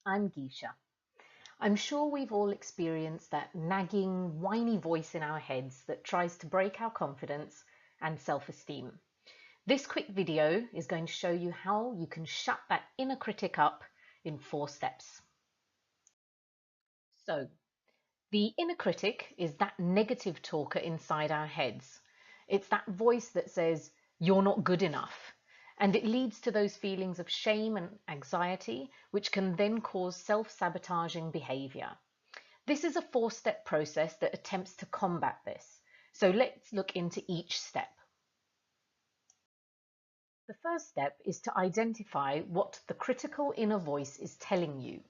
I'm Geisha. I'm sure we've all experienced that nagging, whiny voice in our heads that tries to break our confidence and self-esteem. This quick video is going to show you how you can shut that inner critic up in 4 steps. So, the inner critic is that negative talker inside our heads. It's that voice that says, "You're not good enough." And it leads to those feelings of shame and anxiety, which can then cause self-sabotaging behavior. This is a 4-step process that attempts to combat this. So let's look into each step. The first step is to identify what the critical inner voice is telling you.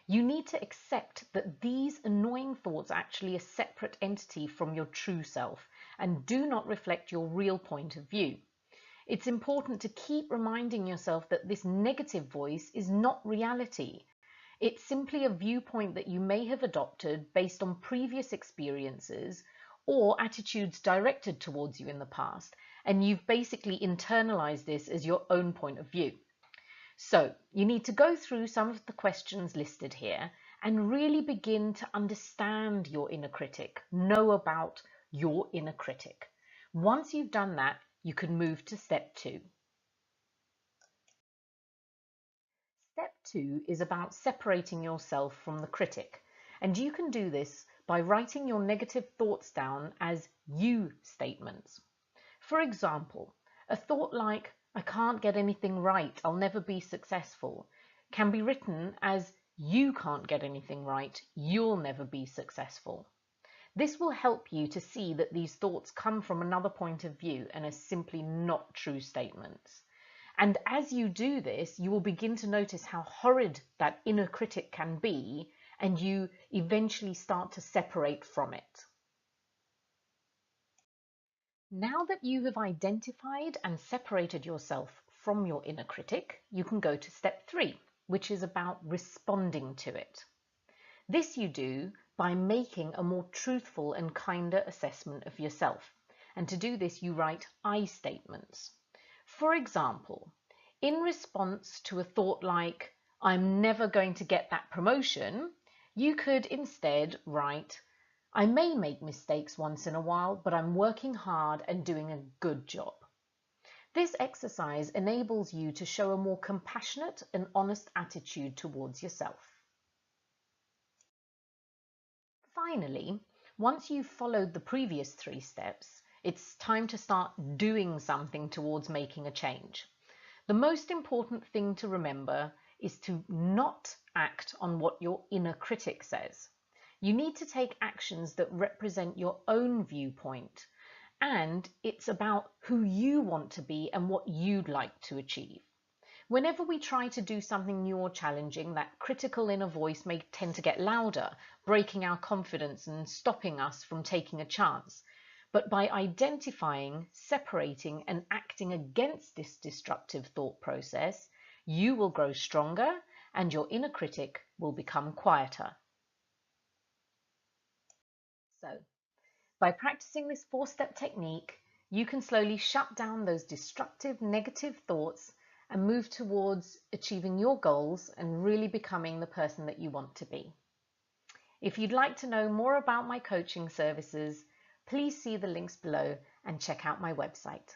You need to accept that these annoying thoughts are actually a separate entity from your true self and do not reflect your real point of view. It's important to keep reminding yourself that this negative voice is not reality. It's simply a viewpoint that you may have adopted based on previous experiences or attitudes directed towards you in the past, and you've basically internalized this as your own point of view. So you need to go through some of the questions listed here and really begin to understand your inner critic, know about your inner critic. Once you've done that, you can move to step 2. Step 2 is about separating yourself from the critic, and you can do this by writing your negative thoughts down as you statements. For example, a thought like, "I can't get anything right, I'll never be successful," can be written as, "You can't get anything right, you'll never be successful." This will help you to see that these thoughts come from another point of view and are simply not true statements. And as you do this, you will begin to notice how horrid that inner critic can be, and you eventually start to separate from it. Now that you have identified and separated yourself from your inner critic, you can go to step 3, which is about responding to it. This you do by making a more truthful and kinder assessment of yourself. And to do this, you write I statements. For example, in response to a thought like, "I'm never going to get that promotion," you could instead write, "I may make mistakes once in a while, but I'm working hard and doing a good job." This exercise enables you to show a more compassionate and honest attitude towards yourself. Finally, once you've followed the previous 3 steps, it's time to start doing something towards making a change. The most important thing to remember is to not act on what your inner critic says. You need to take actions that represent your own viewpoint, and it's about who you want to be and what you'd like to achieve. Whenever we try to do something new or challenging, that critical inner voice may tend to get louder, breaking our confidence and stopping us from taking a chance. But by identifying, separating, and acting against this destructive thought process, you will grow stronger and your inner critic will become quieter. So, by practicing this 4-step technique, you can slowly shut down those destructive negative thoughts and move towards achieving your goals and really becoming the person that you want to be. If you'd like to know more about my coaching services, please see the links below and check out my website.